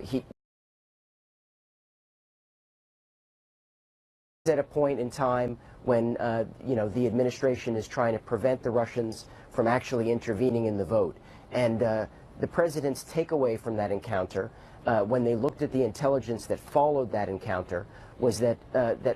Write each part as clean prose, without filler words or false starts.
He at a point in time when the administration is trying to prevent the Russians from actually intervening in the vote. And the president's takeaway from that encounter, when they looked at the intelligence that followed that encounter, was that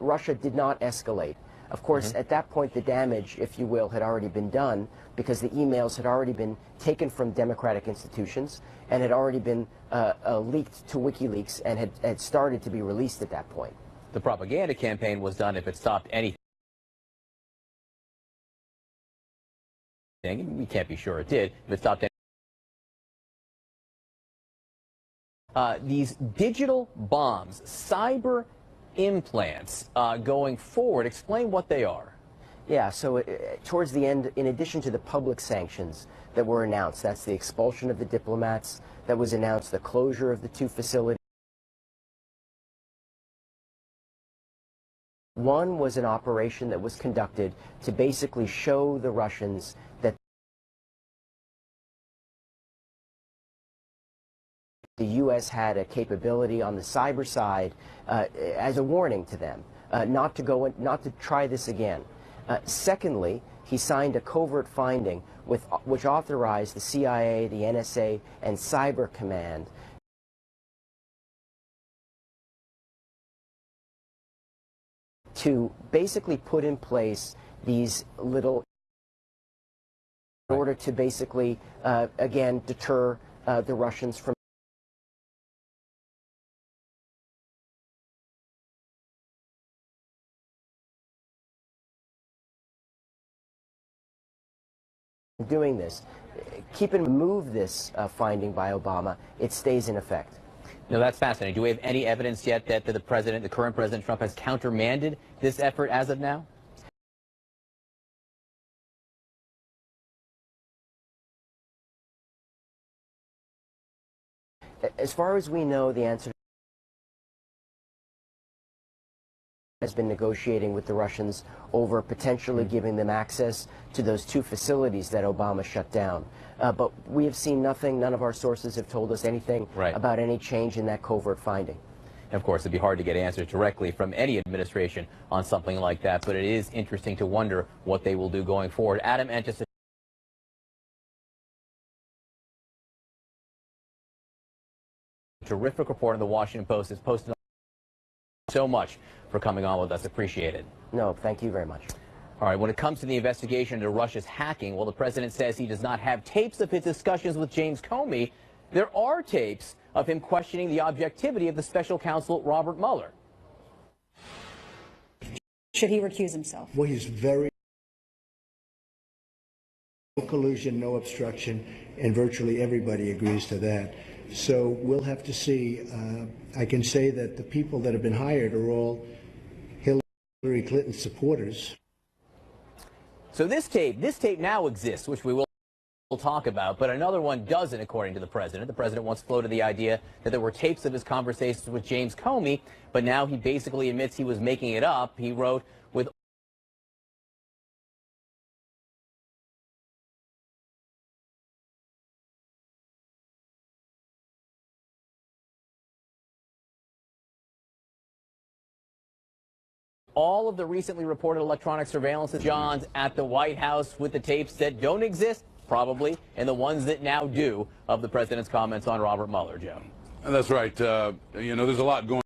Russia did not escalate. Of course, at that point, the damage, if you will, had already been done because the emails had already been taken from democratic institutions and had already been leaked to WikiLeaks and had started to be released at that point. The propaganda campaign was done if it stopped anything. We can't be sure it did. If it stopped anything. These digital bombs, cyber implants going forward, explain what they are. Yeah, so towards the end, in addition to the public sanctions that were announced, that's the expulsion of the diplomats that was announced, the closure of the 2 facilities. One was an operation that was conducted to basically show the Russians that the U.S. had a capability on the cyber side as a warning to them, not to try this again. Secondly, he signed a covert finding which authorized the CIA, the NSA, and Cyber Command to basically put in place these little in order to basically, again, deter the Russians from doing this. Move this finding by Obama, it stays in effect. No, that's fascinating. Do we have any evidence yet that the current President Trump, has countermanded this effort as of now? As far as we know, the answer has been negotiating with the Russians over potentially giving them access to those 2 facilities that Obama shut down. But we have seen nothing. None of our sources have told us anything about any change in that covert finding. Of course, it'd be hard to get answers directly from any administration on something like that, but it is interesting to wonder what they will do going forward. Adam Entis, a terrific report in the Washington Post, is posted. So much for coming on with us. Appreciate it. No, thank you very much. All right, when it comes to the investigation into Russia's hacking, well, the president says he does not have tapes of his discussions with James Comey. There are tapes of him questioning the objectivity of the special counsel, Robert Mueller. Should he recuse himself? Well, he's very no collusion, no obstruction, and virtually everybody agrees to that. So we'll have to see. I can say that the people that have been hired are all Hillary Clinton supporters. So this tape now exists, which we will talk about, but another one doesn't, according to the president. The president once floated the idea that there were tapes of his conversations with James Comey, but now he basically admits he was making it up. He wrote, with all of the recently reported electronic surveillance of John's at the White House with the tapes that don't exist, probably, and the ones that now do, of the president's comments on Robert Mueller, Joe. That's right. There's a lot going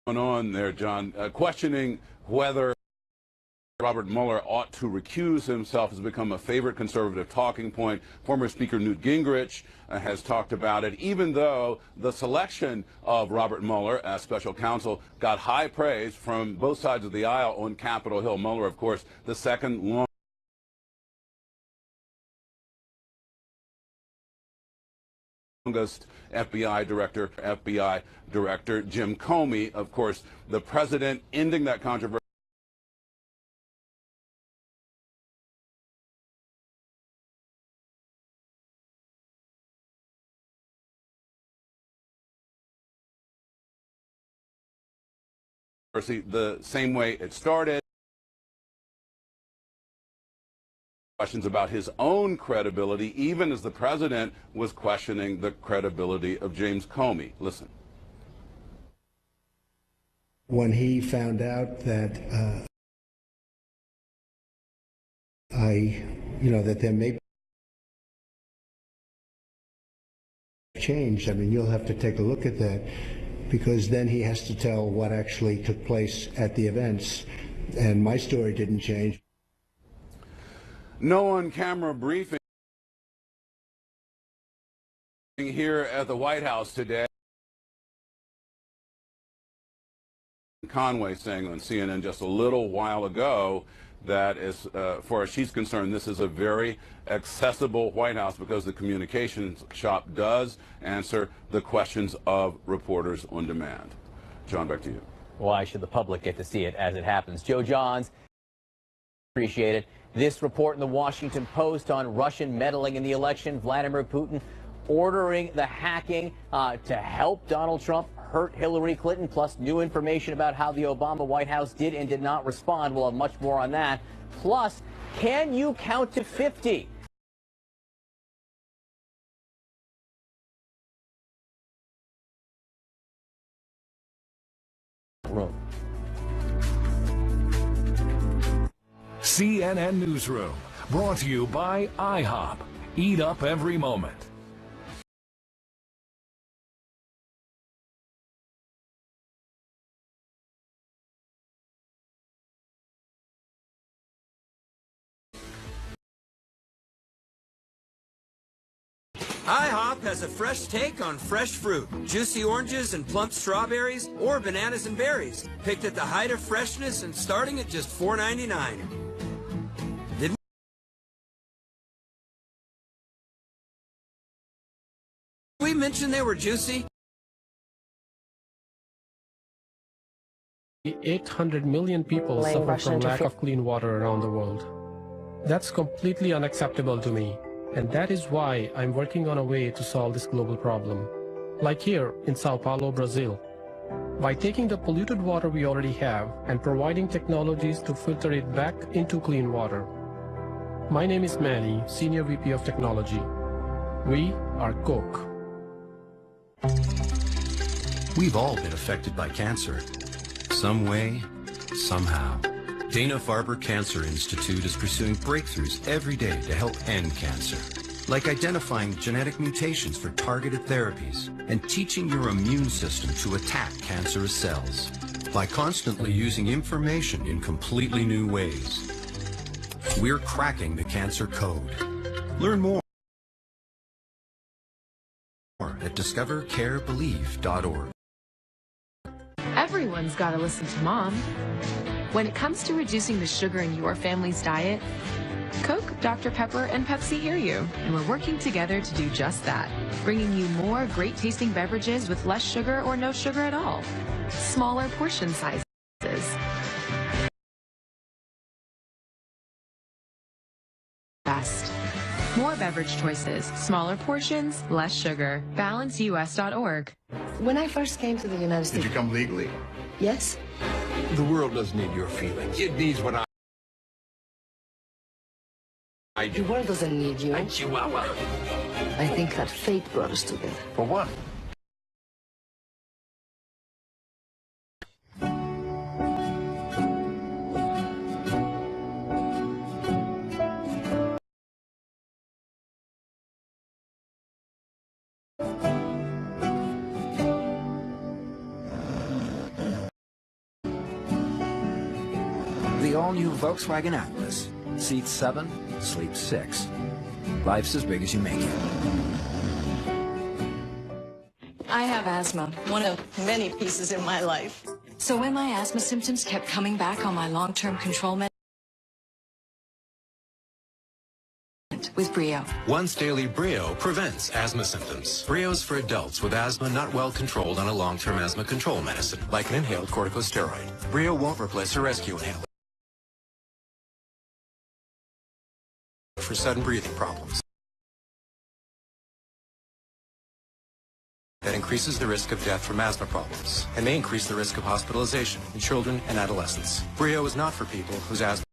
on there, John. Questioning whether Robert Mueller ought to recuse himself has become a favorite conservative talking point. Former Speaker Newt Gingrich has talked about it, even though the selection of Robert Mueller as special counsel got high praise from both sides of the aisle on Capitol Hill. Mueller, of course, the second longest FBI director, Jim Comey, of course, the president ending that controversy. The same way it started. questions about his own credibility, even as the president was questioning the credibility of James Comey. Listen. When he found out that that there may be change, I mean, you'll have to take a look at that, because then he has to tell what actually took place at the events, and my story didn't change. No on-camera briefing here at the White House today. Conway saying on CNN just a little while ago that as far as she's concerned, this is a very accessible White House because the communications shop does answer the questions of reporters on demand. John, back to you. Why should the public get to see it as it happens? Joe Johns, appreciate it. This report in the Washington Post on Russian meddling in the election, Vladimir Putin ordering the hacking to help Donald Trump hurt Hillary Clinton, plus new information about how the Obama White House did and did not respond. We'll have much more on that. Plus, can you count to 50? CNN Newsroom, brought to you by IHOP. Eat up every moment. IHOP has a fresh take on fresh fruit. Juicy oranges and plump strawberries, or bananas and berries. Picked at the height of freshness and starting at just $4.99. Did we mention they were juicy? 800 million people suffer from lack of clean water around the world. That's completely unacceptable to me. And that is why I'm working on a way to solve this global problem. Like here in Sao Paulo, Brazil. By taking the polluted water we already have and providing technologies to filter it back into clean water. My name is Manny, Senior VP of Technology. We are Coke. We've all been affected by cancer. Some way, somehow. Dana-Farber Cancer Institute is pursuing breakthroughs every day to help end cancer, like identifying genetic mutations for targeted therapies and teaching your immune system to attack cancerous cells by constantly using information in completely new ways. We're cracking the cancer code. Learn more at discovercarebelieve.org. Everyone's got to listen to Mom. When it comes to reducing the sugar in your family's diet, Coke, Dr. Pepper, and Pepsi hear you, and we're working together to do just that, bringing you more great-tasting beverages with less sugar or no sugar at all. Smaller portion sizes. Best. More beverage choices, smaller portions, less sugar. BalanceUS.org. When I first came to the United States... Did you come legally? Yes. The world doesn't need your feelings. It needs what I do. The world doesn't need you. Chihuahua. I think that fate brought us together. For what? The all-new Volkswagen Atlas. Seat 7, sleep 6. Life's as big as you make it. I have asthma, one of many pieces in my life. So when my asthma symptoms kept coming back on my long-term control med with Brio. Once daily Brio prevents asthma symptoms. Brio's for adults with asthma not well controlled on a long-term asthma control medicine, like an inhaled corticosteroid. Brio won't replace a rescue inhaler for sudden breathing problems. That increases the risk of death from asthma problems and may increase the risk of hospitalization in children and adolescents. Brio is not for people whose asthma